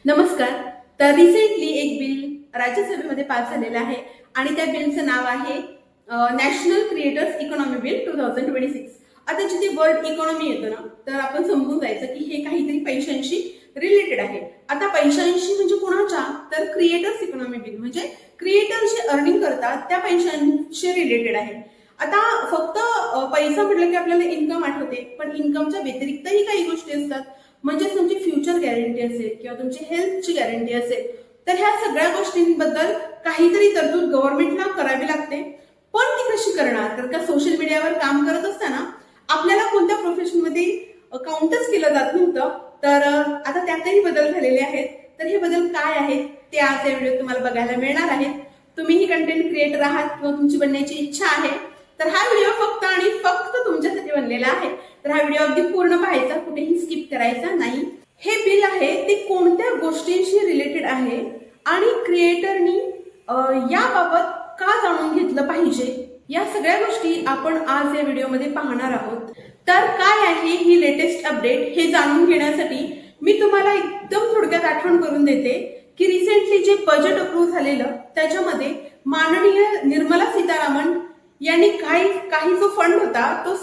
नमस्कार. तर रिसेंटली एक बिल राज्यसभेमध्ये पास झालेलं आहे आणि त्या बिलचं नाव आहे नॅशनल क्रिएटर्स इकॉनॉमी बिल 2026. आता जिथे वर्ल्ड इकॉनॉमी येतं ना, तर आपण समजून जायचं की हे काहीतरी पैशांशी रिलेटेड आहे. आता पैशांशी म्हणजे कोणाच्या, तर क्रिएटर्स इकॉनॉमी बिल म्हणजे क्रिएटर जे अर्निंग करतात त्या पैशांशी रिलेटेड आहे. आता फक्त पैसा म्हटलं की आपल्याला इन्कम आठवते, पण इन्कमच्या व्यतिरिक्तही काही गोष्टी असतात. म्हणजे तुमची फ्युचर गॅरंटी असेल किंवा तुमची हेल्थची गॅरंटी असेल, तर ह्या सगळ्या गोष्टींबद्दल काहीतरी तरतूद गव्हर्नमेंटला करावी लागते. पण ती कशी करणार? तर का सोशल मीडियावर काम करत असताना आपल्याला कोणत्या प्रोफेशनमध्ये काउंटच केलं जात नव्हतं, तर आता त्यातही बदल झालेले आहेत. तर हे बदल काय आहेत ते आज या व्हिडिओत तुम्हाला बघायला मिळणार आहेत. तुम्हीही कंटेंट क्रिएटर आहात किंवा तुमची बनण्याची इच्छा आहे, तर हा व्हिडिओ फक्त आणि फक्त तुमच्यासाठी बनलेला आहे. तर हा व्हिडिओ अगदी पूर्ण पाहायचा, कुठेही स्किप करायचा नाही. हे बिल आहे ते कोणत्या गोष्टींशी रिलेटेड आहे आणि क्रिएटरनी याबाबत का जाणून घेतलं पाहिजे, या सगळ्या गोष्टी आपण आज या व्हिडिओमध्ये पाहणार आहोत. तर काय आहे ही लेटेस्ट अपडेट हे जाणून घेण्यासाठी मी तुम्हाला एकदम थोडक्यात आठवण करून देते की रिसेंटली जे बजेट अप्रूव्ह झालेलं त्याच्यामध्ये माननीय निर्मला सीतारामन यांनी काही जो फंड होता तो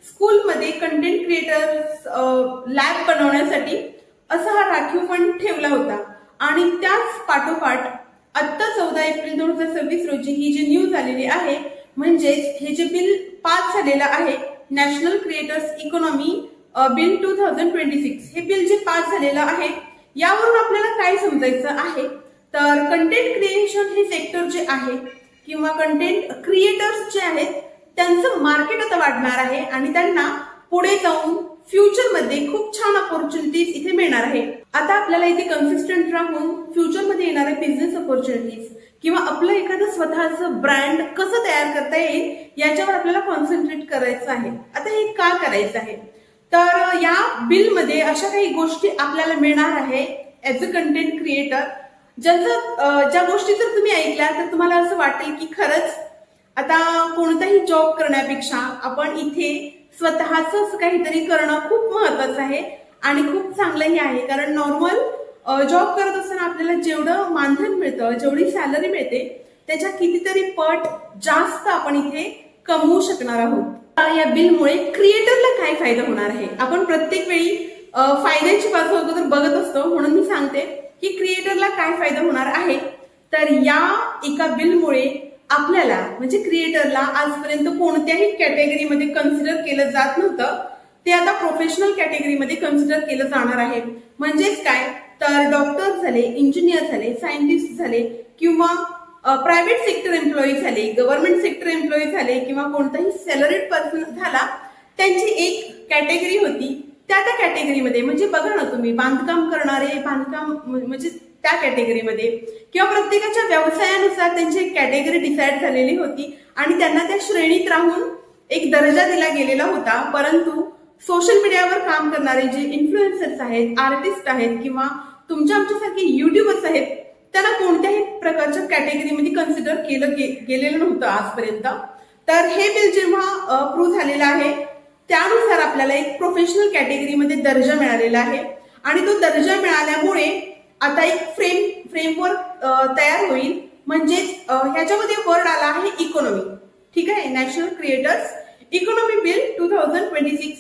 स्कूलमध्ये कंटेंट क्रिएटर्स लॅब बनवण्यासाठी असा हा राखीव फंड ठेवला होता. आणि त्याच पाठोपाठ आता 14 एप्रिल 2026 रोजी ही जी न्यूज आलेली आहे, म्हणजेच हे जे बिल पास झालेलं आहे नॅशनल क्रिएटर्स इकॉनॉमी बिल 2026, हे बिल जे पास झालेलं आहे यावरून आपल्याला काय समजायचं आहे, तर कंटेंट क्रिएशन हे सेक्टर जे आहे किंवा कंटेंट क्रिएटर्स जे आहेत त्यांचं मार्केट आता वाढणार आहे आणि त्यांना पुढे जाऊन फ्युचरमध्ये खूप छान ऑपॉर्च्युनिटीज इथे मिळणार आहे. आता आपल्याला इथे कन्सिस्टंट राहून फ्युचरमध्ये येणारे बिझनेस ऑपॉर्च्युनिटीज किंवा आपलं एखादं स्वतःचं ब्रँड कसं तयार करता येईल याच्यावर आपल्याला कॉन्सन्ट्रेट करायचं आहे. आता हे का करायचं आहे, तर या बिलमध्ये अशा काही गोष्टी आपल्याला मिळणार आहे ऍज अ कंटेंट क्रिएटर, ज्या गोष्टी जर तुम्ही ऐकल्या तर तुम्हाला असं वाटेल की खरंच आता कोणताही जॉब करण्यापेक्षा आपण इथे स्वतःच काहीतरी करणं खूप महत्वाचं आहे आणि खूप चांगलंही आहे. कारण नॉर्मल जॉब करत असताना आपल्याला जेवढं मानधन मिळतं, जेवढी सॅलरी मिळते त्याच्या कितीतरी पट जास्त आपण इथे कमवू शकणार आहोत. या बिलमुळे क्रिएटरला काय फायदा होणार आहे, आपण प्रत्येक वेळी फायद्याची बाजू अगोदर बघत असतो, म्हणून मी सांगते की क्रिएटरला काय फायदा होणार आहे. तर या एका बिलमुळे आपल्याला म्हणजे क्रिएटरला आजपर्यंत कोणत्याही कॅटेगरीमध्ये कन्सिडर केलं जात नव्हतं, ते आता प्रोफेशनल कॅटेगरीमध्ये कन्सिडर केलं जाणार आहे. म्हणजेच काय, तर डॉक्टर झाले, इंजिनियर झाले, सायंटिस्ट झाले किंवा प्रायव्हेट सेक्टर एम्प्लॉई झाले, गव्हर्नमेंट सेक्टर एम्प्लॉई झाले किंवा कोणताही सॅलरीड पर्सन झाला, त्यांची एक कॅटेगरी होती. त्या कॅटेगरीमध्ये म्हणजे बघा ना तुम्ही, बांधकाम करणारे बांधकाम म्हणजे त्या कॅटेगरीमध्ये किंवा प्रत्येकाच्या व्यवसायानुसार त्यांची एक कॅटेगरी डिसाईड झालेली होती आणि त्यांना त्या श्रेणीत राहून एक दर्जा दिला गेलेला होता. परंतु सोशल मीडियावर काम करणारे जे इन्फ्लुएन्सर्स आहेत, आर्टिस्ट आहेत किंवा तुमच्या आमच्यासारखे युट्यूबर्स आहेत, त्यांना कोणत्याही प्रकारच्या कॅटेगरीमध्ये कन्सिडर केलं गेलेलं नव्हतं आजपर्यंत. तर हे बिल जेव्हा अप्रूव्ह झालेलं आहे त्यानुसार आपल्याला एक प्रोफेशनल कॅटेगरीमध्ये दर्जा मिळालेला आहे आणि तो दर्जा मिळाल्यामुळे आता एक फ्रेमवर्क तयार होईल. म्हणजेच ह्याच्यामध्ये वर्ड आला आहे इकॉनॉमी. ठीक आहे, नॅशनल क्रिएटर्स इकॉनॉमी बिल 2026.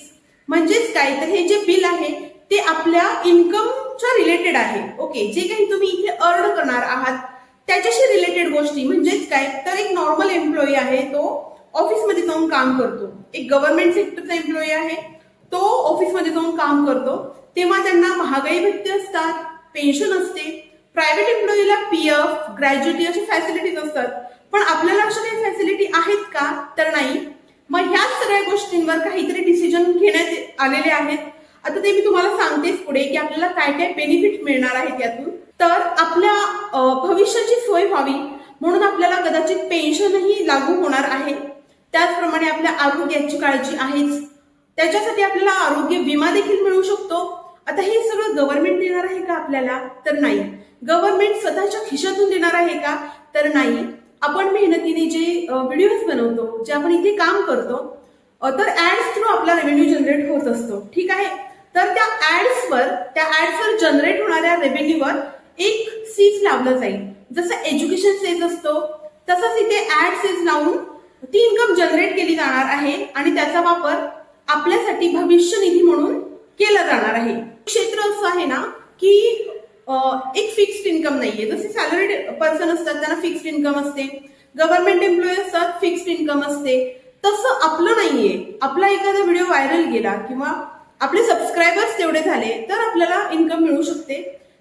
म्हणजेच काय, तर हे जे बिल आहे ते आपल्या इन्कमच्या रिलेटेड आहे. ओके, जे काही तुम्ही इथे अर्न करणार आहात त्याच्याशी रिलेटेड गोष्टी. म्हणजेच काय, तर एक नॉर्मल एम्प्लॉई आहे तो ऑफिसमध्ये जाऊन काम करतो, एक गव्हर्नमेंट सेक्टरचा एम्प्लॉई आहे तो ऑफिसमध्ये जाऊन काम करतो, तेव्हा त्यांना महागाई भत्ते असतात, पेन्शन असते. प्रायव्हेट एम्प्लॉईला पीएफ, ग्रॅज्युटी अशी फॅसिलिटीज असतात. पण आपल्याला अशा काही फॅसिलिटी आहेत का, तर नाही. मग ह्या सगळ्या गोष्टींवर काहीतरी डिसिजन घेण्यात आलेले आहेत. आता ते मी तुम्हाला सांगतेच पुढे की आपल्याला काय काय बेनिफिट मिळणार आहेत यातून. तर आपल्या भविष्याची सोय व्हावी म्हणून आपल्याला कदाचित पेन्शनही लागू होणार आहे. त्याचप्रमाणे आपल्या आरोग्याची काळजी आहेच, त्याच्यासाठी आपल्याला आरोग्य विमा देखील मिळू शकतो. आता हे सगळं गव्हर्नमेंट देणार आहे का आपल्याला, तर नाही. गव्हर्नमेंट स्वतःच्या खिशातून देणार आहे का, तर नाही. आपण मेहनतीने जे व्हिडिओज बनवतो, जे आपण इथे काम करतो, तर ऍड्स थ्रू आपला रेव्हेन्यू जनरेट होत असतो. ठीक आहे, तर त्या ऍड्सवर जनरेट होणाऱ्या रेव्हेन्यूवर एक सीज लावलं जाईल. जसं एज्युकेशन सेज असतो तसंच इथे ऍड सीज लावून ती इन्कम जनरेट केली जाणार आहे आणि त्याचा वापर आपल्यासाठी भविष्य निधी म्हणून केला जाणार आहे. क्षेत्र असं आहे ना की एक फिक्स्ड इन्कम नाहीये. जसे सॅलरीड पर्सन असतात त्यांना फिक्स्ड इन्कम असते, गव्हर्नमेंट एम्प्लॉई असतात फिक्स्ड इन्कम असते. तसं आपलं नाहीये. आपला एखादा व्हिडिओ व्हायरल गेला किंवा आपले सबस्क्रायबर्स तेवढे झाले तर आपल्याला इन्कम मिळू शकते,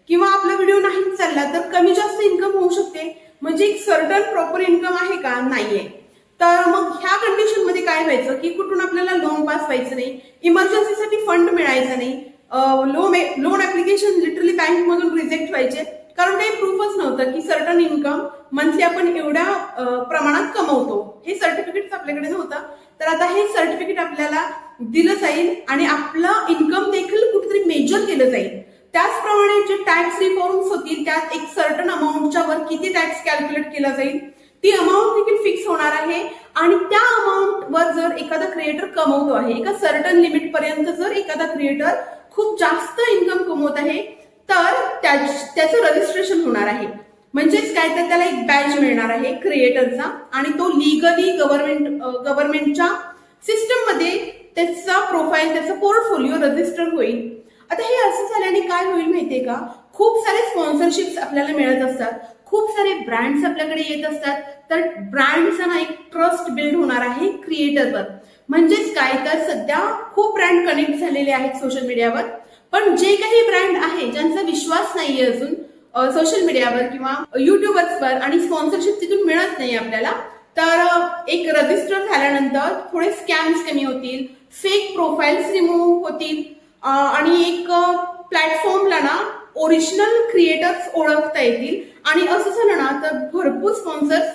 किंवा आपला व्हिडिओ नाही चालला तर कमी जास्त इन्कम होऊ शकते. म्हणजे एक सर्टन प्रॉपर इन्कम आहे का? नाहीये. तर मग ह्या कंडिशन मध्ये काय व्हायचं की कुठून आपल्याला लोन पास व्हायचं नाही, इमर्जन्सीसाठी फंड मिळायचा नाही, लोन ऍप्लिकेशन लिटरली बँक मधून रिजेक्ट व्हायचे कारण काही प्रूफच नव्हतं की सर्टन इन्कम मंथली आपण एवढ्या प्रमाणात कमवतो. हे सर्टिफिकेट आपल्याकडे नव्हतं. तर आता हे सर्टिफिकेट आपल्याला दिलं जाईल आणि आपलं इन्कम देखील कुठेतरी मेजर केलं जाईल. त्याचप्रमाणे जे टॅक्स रिफॉर्म्स होतील त्यात एक सर्टन अमाऊंटच्या वर किती टॅक्स कॅल्क्युलेट केला जाईल ती अमाऊंट देखील फिक्स होणार आहे. आणि त्या अमाऊंट वर जर एखादा क्रिएटर कमवतो आहे, एका सर्टन लिमिट पर्यंत जर एखादा क्रिएटर खूप जास्त इन्कम कमवत आहे तर त्याचं रजिस्ट्रेशन होणार आहे. म्हणजेच काय तर त्याला एक बॅच मिळणार आहे क्रिएटरचा आणि तो लिगली गव्हर्नमेंटच्या सिस्टम मध्ये त्याचा प्रोफाईल, त्याचा पोर्टफोलिओ रजिस्टर होईल. आता हे असं झाल्याने काय होईल माहितीये का, खूप सारे स्पॉन्सरशिप्स आपल्याला मिळत असतात, खूप सारे ब्रँड्स आपल्याकडे येत असतात. तर ब्रँडचा ना एक ट्रस्ट बिल्ड होणार आहे क्रिएटरवर. म्हणजेच काय तर सध्या खूप ब्रँड कनेक्ट झालेले आहेत सोशल मीडियावर, पण जे काही ब्रँड आहे ज्यांचा विश्वास नाहीये अजून सोशल मीडियावर किंवा युट्यूबर्सवर आणि स्पॉन्सरशिप तिथून मिळत नाही आपल्याला, तर एक रजिस्टर झाल्यानंतर थोडे स्कॅम्स कमी होतील, फेक प्रोफाईल्स रिमूव्ह होतील आणि एक प्लॅटफॉर्मला ना ओरिजिनल क्रिएटर्स ओळखता येतील. आणि असं झालं ना तर भरपूर स्पॉन्सर्स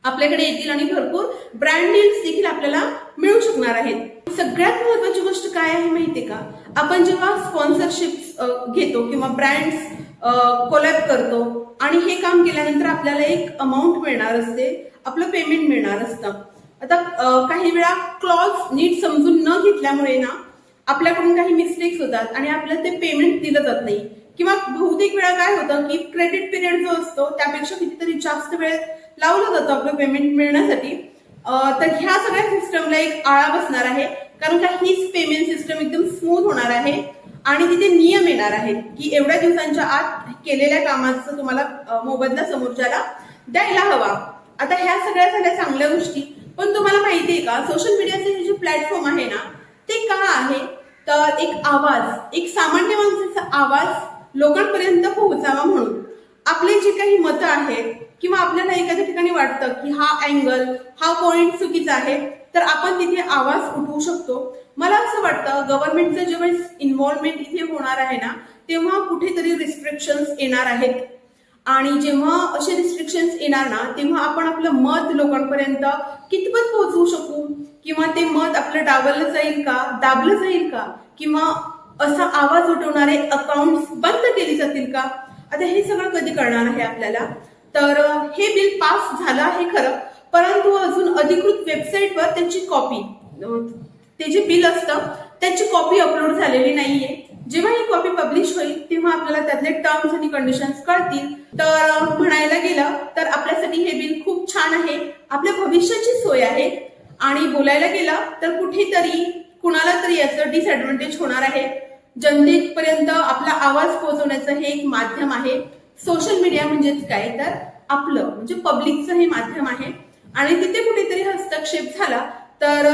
आपल्याकडे येतील आणि भरपूर ब्रँड डील्स देखील आपल्याला मिळू शकणार आहेत. सगळ्यात महत्वाची गोष्ट काय आहे माहितीये का, आपण जेव्हा स्पॉन्सरशिप घेतो किंवा ब्रँड्स कोलॅब करतो आणि हे काम केल्यानंतर आपल्याला एक अमाऊंट मिळणार असते, आपलं पेमेंट मिळणार असतं. आता काही वेळा क्लॉज नीट समजून न घेतल्यामुळे ना आपल्याकडून काही मिस्टेक्स होतात आणि आपल्याला ते पेमेंट दिलं जात नाही. किंवा बहुतेक वेळा काय होतं की क्रेडिट पिरियड जो असतो त्यापेक्षा कितीतरी जास्त वेळ लावला जातो आपलं पेमेंट मिळण्यासाठी. तर ह्या सगळ्या सिस्टमला एक आळा बसणार आहे, कारण का हीच पेमेंट सिस्टम एकदम स्मूथ होणार आहे आणि तिथे नियम येणार आहेत की एवढ्या दिवसांच्या आत केलेल्या कामाचं तुम्हाला मोबदला समोरच्याला द्यायला हवा. आता ह्या सगळ्या झाल्या चांगल्या गोष्टी, पण तुम्हाला माहितीये का सोशल मीडियाचे हे जे प्लॅटफॉर्म आहे ना ते का आहे, तर एक आवाज, एक सामान्य माणसाचा आवाज लोकांपर्यंत पोहोचावा म्हणून. आपले जे काही मतं आहेत किंवा आपल्याला एखाद्या ठिकाणी वाटतं की हा अँगल, हा पॉइंट चुकीचा आहे, तर आपण तिथे आवाज उठवू शकतो. मला असं वाटतं गव्हर्नमेंटचं जेव्हा इन्व्हॉल्वमेंट इथे होणार आहे ना तेव्हा कुठेतरी रिस्ट्रिक्शन्स येणार आहेत आणि जेव्हा असे रिस्ट्रिक्शन्स येणार ना तेव्हा आपण आपलं मत लोकांपर्यंत कितपत पोहोचवू शकू, किंवा ते मत आपलं डावललं जाईल का, दाबलं जाईल का, किंवा असा आवाज उठवणारे अकाउंट्स बंद केली जातील का. आता हे सगळं कधी करणार आहे आपल्याला. तर हे बिल पास झालं आहे खरं, परंतु अजून अधिकृत वेबसाईटवर त्याची कॉपी, ते जे बिल असतं त्याची कॉपी अपलोड झालेली नाहीये. जेव्हा ही कॉपी पब्लिश होईल तेव्हा आपल्याला त्यातले टर्म्स आणि कंडिशन्स कळतील. तर म्हणायला गेलं तर आपल्यासाठी हे बिल खूप छान आहे, आपल्या भविष्याची सोय आहे. आणि बोलायला गेलं तर कुठेतरी कुणाला तरी याचं डिसएडव्हान्टेज होणार आहे. जनतेपर्यंत आपला आवाज पोहोचवण्याचं हे एक माध्यम आहे. सोशल मीडिया म्हणजेच काय तर आपलं म्हणजे पब्लिकचं हे माध्यम आहे आणि तिथे कुठेतरी हस्तक्षेप झाला तर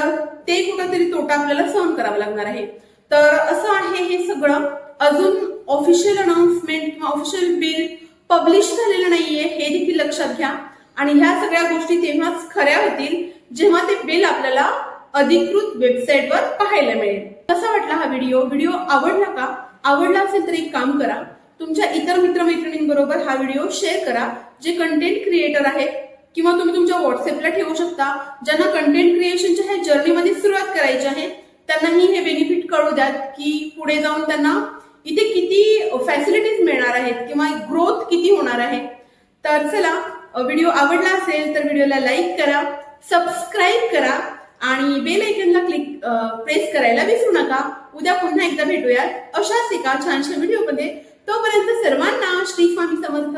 ते कुठेतरी तोटा आपल्याला सहन करावा लागणार आहे. तर असं आहे हे सगळं. अजून ऑफिशियल अनाउन्समेंट किंवा ऑफिशियल बिल पब्लिश झालेलं नाहीये हे देखील लक्षात घ्या. आणि ह्या सगळ्या गोष्टी तेव्हाच खऱ्या होतील जेव्हा ते बिल आपल्याला अधिकृत वेबसाईटवर पाहायला मिळेल. कसा वाटला हा व्हिडिओ आवडला का? आवडला असेल तर एक काम करा, तुमच्या इतर मित्रमैत्रिणींबरोबर हा व्हिडिओ शेअर करा जे कंटेंट क्रिएटर आहेत, किंवा तुम्ही तुमच्या व्हॉट्सअपला ठेवू शकता ज्यांना कंटेंट क्रिएशनच्या ह्या जर्नीमध्ये सुरुवात करायची आहे. त्यांनाही हे बेनिफिट कळू द्यात की पुढे जाऊन त्यांना इथे किती फॅसिलिटीज मिळणार आहेत किंवा ग्रोथ किती होणार आहे. तर चला, व्हिडिओ आवडला असेल तर व्हिडिओला लाईक करा, सबस्क्राईब करा आणि बेल आयकॉनला प्रेस करायला विसरू नका. उद्या पुन्हा एकदा भेटूयात अशाच एका छानशा व्हिडिओमध्ये. तोपर्यंत सर्वांना श्री स्वामी समर्थ.